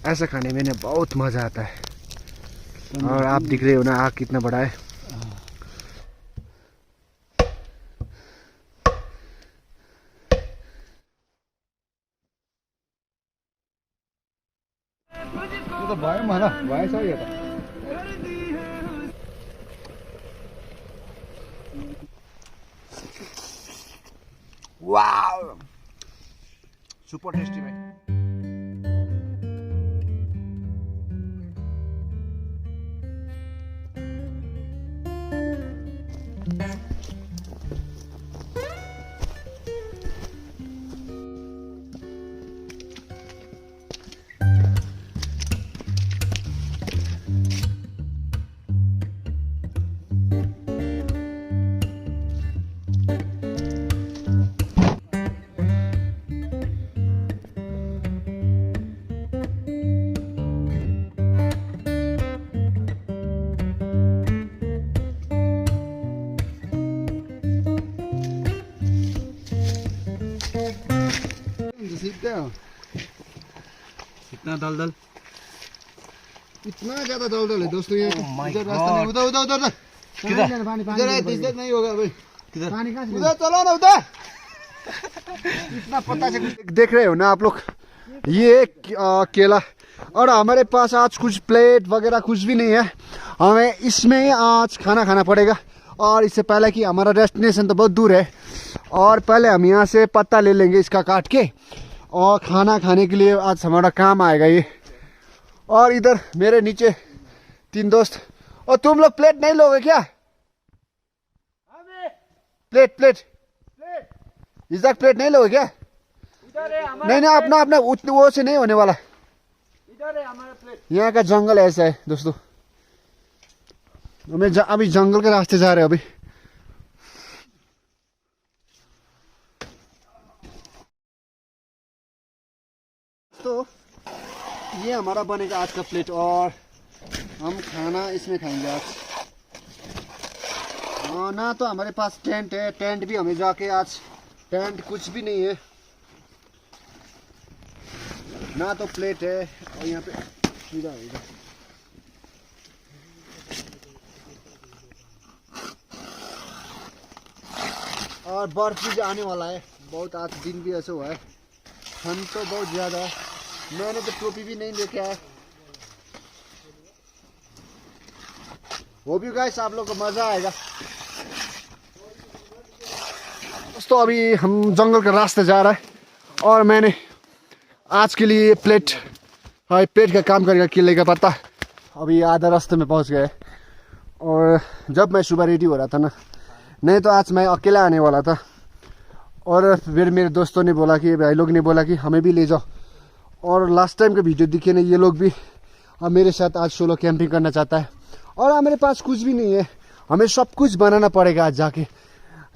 ऐसा खाने में ना बहुत मज़ा आता है। और आप दिख रहे हो ना आग कितना बड़ा है। तो भाई माना भाई सही है। वाह सुपर टेस्टी भाई। इतना दलदल, इतना ज्यादा दलदल है दोस्तों यहाँ। इधर रास्ता नहीं, उधर उधर उधर इधर है, इधर नहीं होगा भाई। किधर उधर चलो ना उधर। इतना पता से देख रहे हो ना आप लोग, ये केला। और हमारे पास आज कुछ प्लेट वगैरह कुछ भी नहीं है, हमें इसमें आज खाना खाना पड़ेगा। और इससे पहले कि हमारा डेस्टिनेशन तो बहुत दूर है, और पहले हम यहाँ से पत्ता ले लेंगे इसका काट के, और खाना खाने के लिए आज हमारा काम आएगा ये। और इधर मेरे नीचे 3 दोस्त। और तुम लोग प्लेट नहीं लोगे क्या? प्लेट प्लेट इस प्लेट नहीं लोगे क्या? नहीं नहीं, अपना अपना उतने वो से नहीं होने वाला। इधर है हमारा प्लेट। यहाँ का जंगल ऐसा है दोस्तों। हमें अभी जंगल के रास्ते जा रहे हैं अभी। तो ये हमारा बनेगा आज का प्लेट, और हम खाना इसमें खाएंगे आज। ना तो हमारे पास टेंट है, टेंट भी हमें जाके आज, टेंट कुछ भी नहीं है, ना तो प्लेट है। और यहाँ पे इधर और बर्फ भी आने वाला है बहुत। आज दिन भी ऐसे हुआ है, ठंड तो बहुत ज़्यादा है। मैंने तो टोपी भी नहीं लेके आया। वो भी गाइस आप लोग को मज़ा आएगा। दोस्तों अभी हम जंगल के रास्ते जा रहा है, और मैंने आज के लिए प्लेट का काम करेगा केले का पत्ता। अभी आधा रास्ते में पहुंच गए। और जब मैं सुबह रेडी हो रहा था ना, नहीं तो आज मैं अकेला आने वाला था, और फिर मेरे दोस्तों ने बोला कि भाई लोग ने बोला कि हमें भी ले जाओ। और लास्ट टाइम के वीडियो दिखे ना, ये लोग भी अब मेरे साथ आज सोलो कैंपिंग करना चाहता है। और हमारे पास कुछ भी नहीं है, हमें सब कुछ बनाना पड़ेगा आज जाके।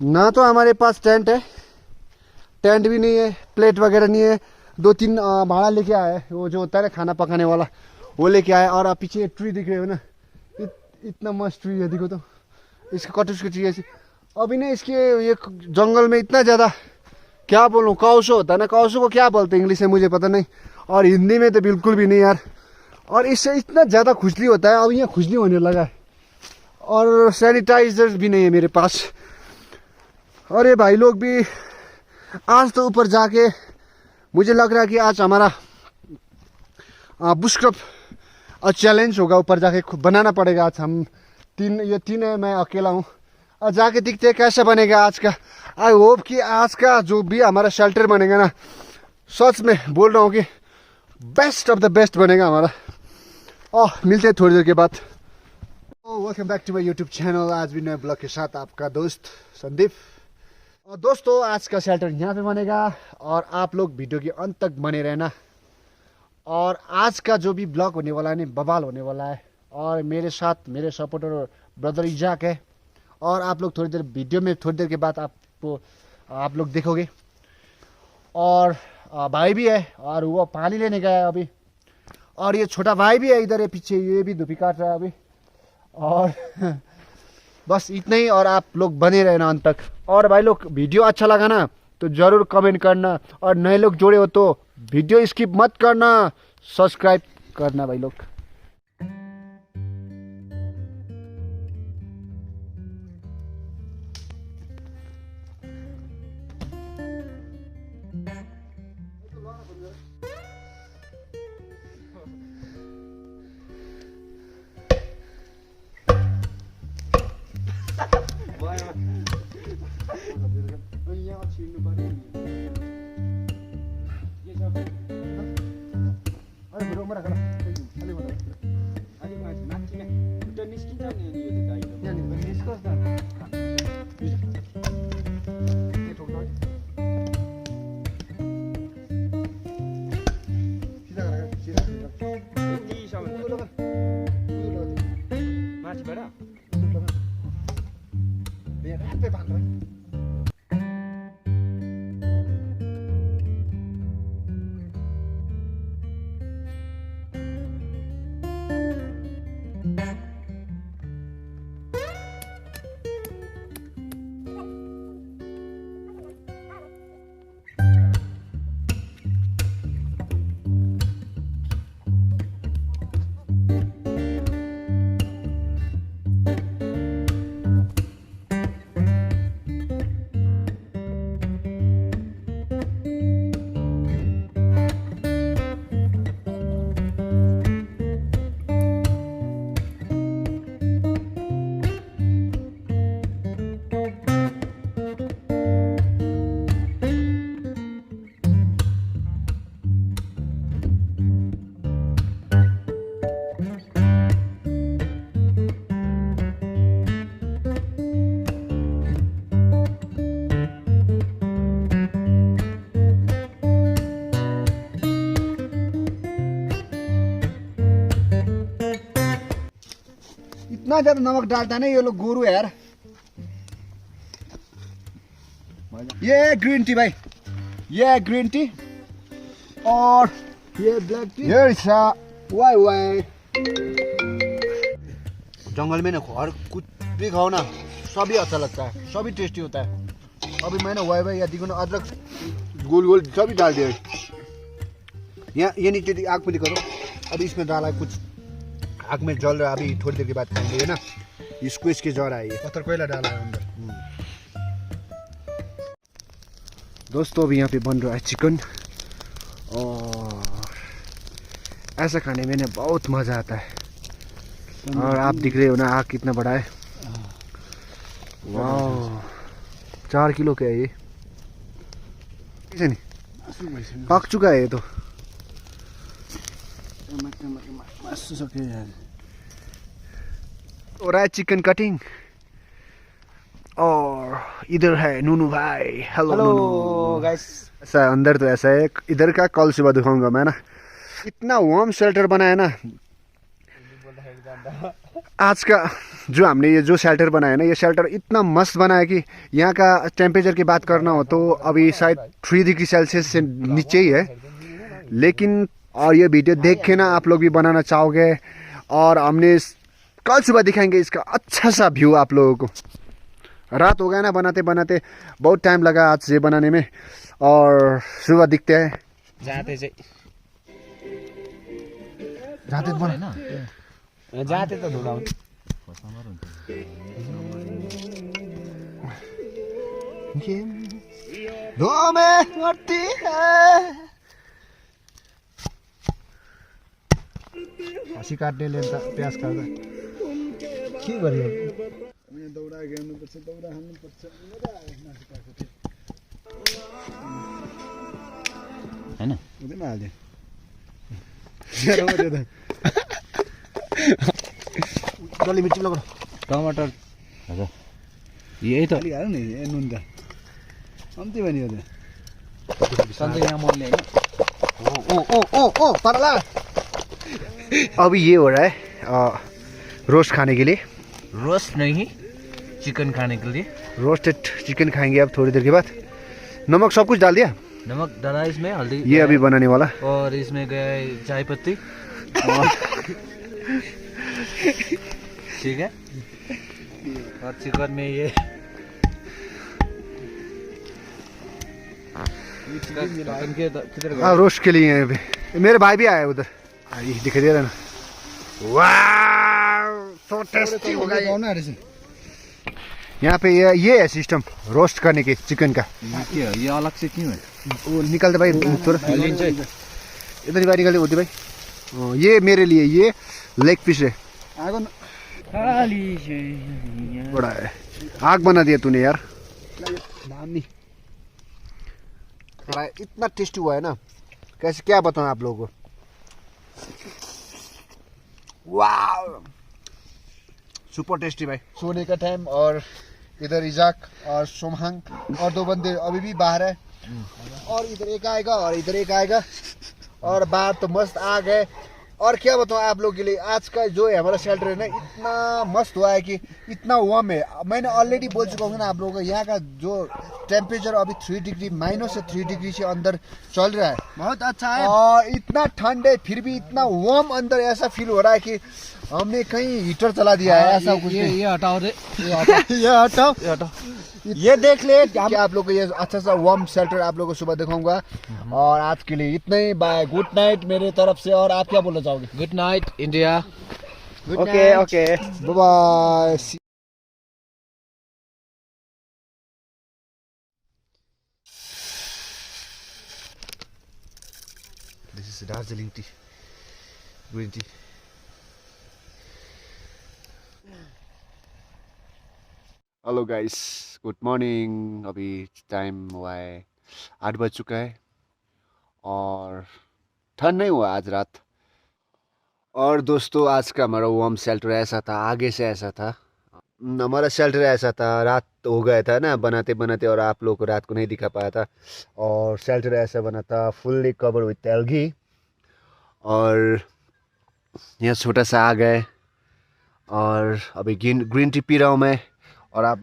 ना तो हमारे पास टेंट है, टेंट भी नहीं है, प्लेट वगैरह नहीं है। 2-3 भाड़ा लेके आया है, वो जो होता है ना खाना पकाने वाला, वो लेके आया। और आप पीछे ट्री दिख रहे हो ना, इतना मस्त ट्री है, देखो तो इसका कटुस की ट्री ऐसी। अभी ना इसके ये जंगल में इतना ज़्यादा, क्या बोलूँ, काउसो होता है ना, काउसो को क्या बोलते हैं इंग्लिश में मुझे पता नहीं, और हिंदी में तो बिल्कुल भी नहीं यार। और इससे इतना ज़्यादा खुजली होता है, अब यहाँ खुजली होने लगा है। और सैनिटाइजर भी नहीं है मेरे पास। और ये भाई लोग भी आज तो ऊपर जाके, मुझे लग रहा है कि आज हमारा बुशक्रप चैलेंज होगा। ऊपर जाके बनाना पड़ेगा आज। हम तीन है, मैं अकेला हूँ। और जाके दिखते हैं कैसा बनेगा आज का। आई होप कि आज का जो भी हमारा शेल्टर बनेगा ना, सच में बोल रहा हूँ कि बेस्ट ऑफ द बेस्ट बनेगा हमारा। मिलते हैं थोड़ी देर के बाद। Welcome back to my YouTube channel. आज भी नए ब्लॉग के साथ आपका दोस्त संदीप। और दोस्तों आज का शेल्टर यहाँ पे बनेगा, और आप लोग वीडियो के अंत तक बने रहना। और आज का जो भी ब्लॉग होने वाला है ना, बवाल होने वाला है। और मेरे साथ मेरे सपोर्टर ब्रदर इजाक है। और आप लोग थोड़ी देर वीडियो में, थोड़ी देर के बाद आप लोग देखोगे। और भाई भी है, और वो पानी लेने गया है अभी। और ये छोटा भाई भी है इधर है पीछे, ये भी धुपी काट रहा है अभी। और बस इतना ही। और आप लोग बने रहना अंत तक। और भाई लोग वीडियो अच्छा लगा ना तो ज़रूर कमेंट करना, और नए लोग जुड़े हो तो वीडियो स्किप मत करना, सब्सक्राइब करना भाई लोग। इतना ज्यादा नमक डालता नहीं ये लोग गुरु है यार। ये ग्रीन टी भाई, ये ग्रीन टी और ये ब्लैक टी, ये वाई वाई। जंगल में ना हर कुछ भी खाओ ना सभी अच्छा लगता है, सभी टेस्टी होता है। अभी मैंने वाई वाई या दिगुना अदरक गोल गोल सभी डाल दिया। यहाँ ये नीचे आग पे करो। अभी इसमें डाला है कुछ, आग में जल रहा है, अभी थोड़ी देर के बाद खाएंगे है ना। इसको इसके जड़ है, ये पत्थर कोयला डाला है अंदर। दोस्तों अभी यहाँ पे बन रहा है चिकन और ऐसा खाने में ना बहुत मज़ा आता है। और आप दिख रहे हो ना आग कितना बड़ा है। वाह 4 किलो का है ये, ऐसे नहीं पक चुका है ये तो। हो रहा है चिकन कटिंग और इधर है नूनू भाई। Hello guys. ऐसा अंदर तो ऐसा है, इधर का कल सुबह दिखाऊंगा मैं ना। इतना वार्म शेल्टर बनाया ना आज का, जो हमने ये जो शेल्टर बनाया ना, ये शेल्टर इतना मस्त बना है कि यहाँ का टेम्परेचर की बात करना हो तो अभी शायद 3 डिग्री सेल्सियस से नीचे ही है। लेकिन और ये वीडियो देख के ना आप लोग भी बनाना चाहोगे और हमने कल सुबह दिखाएंगे इसका अच्छा सा व्यू आप लोगों को। रात हो गया ना बनाते बनाते, बहुत टाइम लगा आज ये बनाने में और सुबह दिखते हैं जाते तो बना ना जाते तो धुला धो में मरती है। हँसी काट्ने ले प्याज काट्दा के गरियो दौडा गर्नुपर्छ, दौडा हाल्नुपर्छ। हैन हुँदैन हाल्यो डल्ली मिर्ची लगाऊ टमाटर हजुर यही त अलि हाल्नु नि नुन त कम्ती बनियो त सन्चै यहाँ मर्ने हैन। ओ परला। अभी ये हो रहा है रोस्ट खाने के लिए, रोस्ट नहीं चिकन खाने के लिए। रोस्टेड चिकन खाएंगे अब थोड़ी देर के बाद। नमक सब कुछ डाल दिया, नमक डाला इसमें, हल्दी ये अभी बनाने वाला और इसमें गया चाय पत्ती। ठीक है और चिकन में ये हाँ रोस्ट के लिए यहाँ पे मेरे भाई भी आए उधर। ये दिखाई दे रहा है ना, वाह सो टेस्टी होगा ये। यहाँ पे ये है सिस्टम रोस्ट करने की चिकन का। ये अलग से क्यों है? वो निकाल दे भाई थोड़ा, इधर ही बाहर निकाल दे होती भाई। ये मेरे लिए ये लेग पीस है, बड़ा है। आग बना दिया तूने यार। इतना टेस्टी हुआ है ना, कैसे क्या बताऊं आप लोगों को। वाह सुपर टेस्टी भाई। सोने का टाइम और इधर इजाक और सोमहंग और 2 बंदे अभी भी बाहर है, और इधर एक आएगा और इधर एक आएगा, और बाहर तो मस्त आग है। और क्या बताऊं आप लोगों के लिए, आज का जो है हमारा शेल्टर है ना, इतना मस्त हुआ है कि इतना वार्म है। मैंने ऑलरेडी बोल चुका हूँ ना आप लोगों को, यहाँ का जो टेम्परेचर अभी 3 डिग्री माइनस से 3 डिग्री से अंदर चल रहा है। बहुत अच्छा है और इतना ठंड है फिर भी इतना वार्म अंदर ऐसा फील हो रहा है कि हमने कहीं हीटर चला दिया है। ऐसा कुछ नहीं। ये हटाओ रे, ये हटाओ। ये देख ले क्या आप लोग को ये अच्छा सा वार्म शेल्टर आप लोगों को सुबह दिखाऊंगा। और आज के लिए इतना ही, बाय, गुड नाइट मेरे तरफ से। और आप क्या बोलना चाहोगे? Good night India. Okay okay bye bye. This is Darjeeling tea, green tea. Hello guys, good morning. अभी टाइम हुआ है 8 बज चुका है और ठंड नहीं हुआ आज रात। और दोस्तों आज का हमारा वार्म शेल्टर ऐसा था, आगे से ऐसा था। हमारा शेल्टर ऐसा था, रात हो गया था ना बनाते बनाते, और आप लोगों को रात को नहीं दिखा पाया था। और शेल्टर ऐसा बना था फुल्ली कवर विथ एल्गी, और यहाँ छोटा सा आग है। और अभी ग्रीन टी पी रहा हूँ मैं। और आप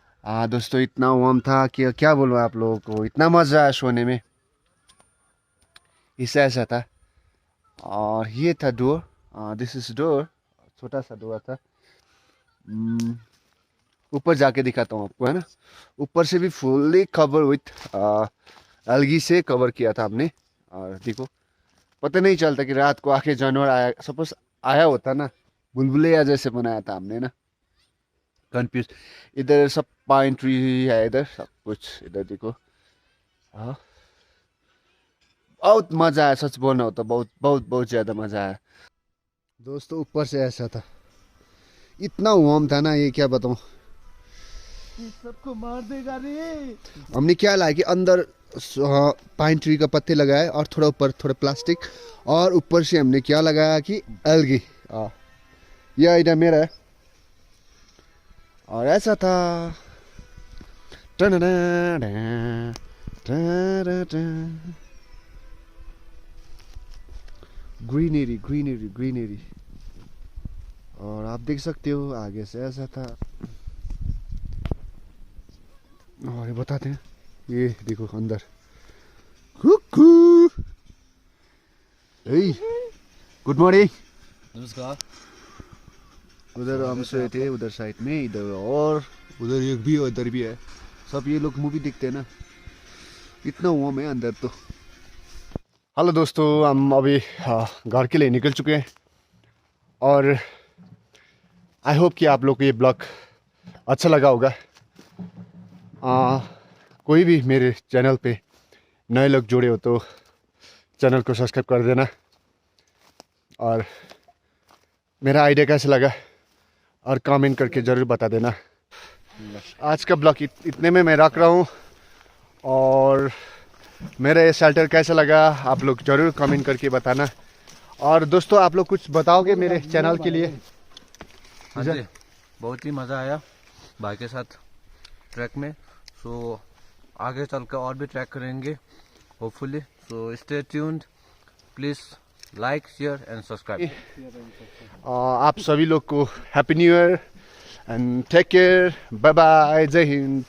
दोस्तों इतना वार्म था कि क्या बोलूँ आप लोगों को, इतना मज़ा आया सोने में। इससे ऐसा था। और ये था डोर, दिस इज डोर, छोटा सा डोर था। ऊपर जाके दिखाता हूँ आपको, है ना। ऊपर से भी फुल्ली कवर विथ एल्गी से कवर किया था हमने। और देखो पता नहीं चलता कि रात को आके जानवर आया, सपोज आया होता ना, बुलबुलैया जैसे बनाया था हमने ना। कंफ्यूज। इधर सब पाइन ट्री है, इधर सब कुछ, इधर देखो। हाँ बहुत मज़ा आया, सच बोलना हो तो बहुत बहुत बहुत ज़्यादा मज़ा आया दोस्तों। ऊपर से ऐसा था, इतना वार्म था ना, ये क्या बताऊँ। सबको मार देगा रे। हमने क्या लाया कि अंदर पाइन ट्री का पत्ते लगाए, और थोड़ा ऊपर थोड़ा प्लास्टिक, और ऊपर से हमने क्या लगाया कि एल्गी। यह आइडिया मेरा है। और ऐसा था ग्रीनरी ग्रीनरी ग्रीनरी। और आप देख सकते हो आगे से ऐसा था। और ये बताते हैं, ये देखो अंदर गुड मॉर्निंग। नमस्कार। उधर हम सोए थे उधर साइड में, इधर और उधर एक भी और इधर भी है। सब ये लोग मूवी देखते हैं ना, इतना वार्म है अंदर तो। हेलो दोस्तों, हम अभी घर के लिए निकल चुके हैं। और आई होप कि आप लोग को ये ब्लॉग अच्छा लगा होगा। कोई भी मेरे चैनल पे नए लोग जुड़े हो तो चैनल को सब्सक्राइब कर देना। और मेरा आइडिया कैसा लगा और कमेंट करके ज़रूर बता देना। आज का ब्लॉग इतने में मैं रख रहा हूँ। और मेरा ये शेल्टर कैसा लगा आप लोग ज़रूर कमेंट करके बताना। और दोस्तों आप लोग कुछ बताओगे मेरे चैनल के लिए? हाँ जी, बहुत ही मज़ा आया भाई के साथ ट्रैक में। सो आगे चलकर और भी ट्रैक करेंगे hopefully. So stay tuned, please like share and subscribe. आप सभी लोग को happy new year and take care, bye bye, Jai Hind.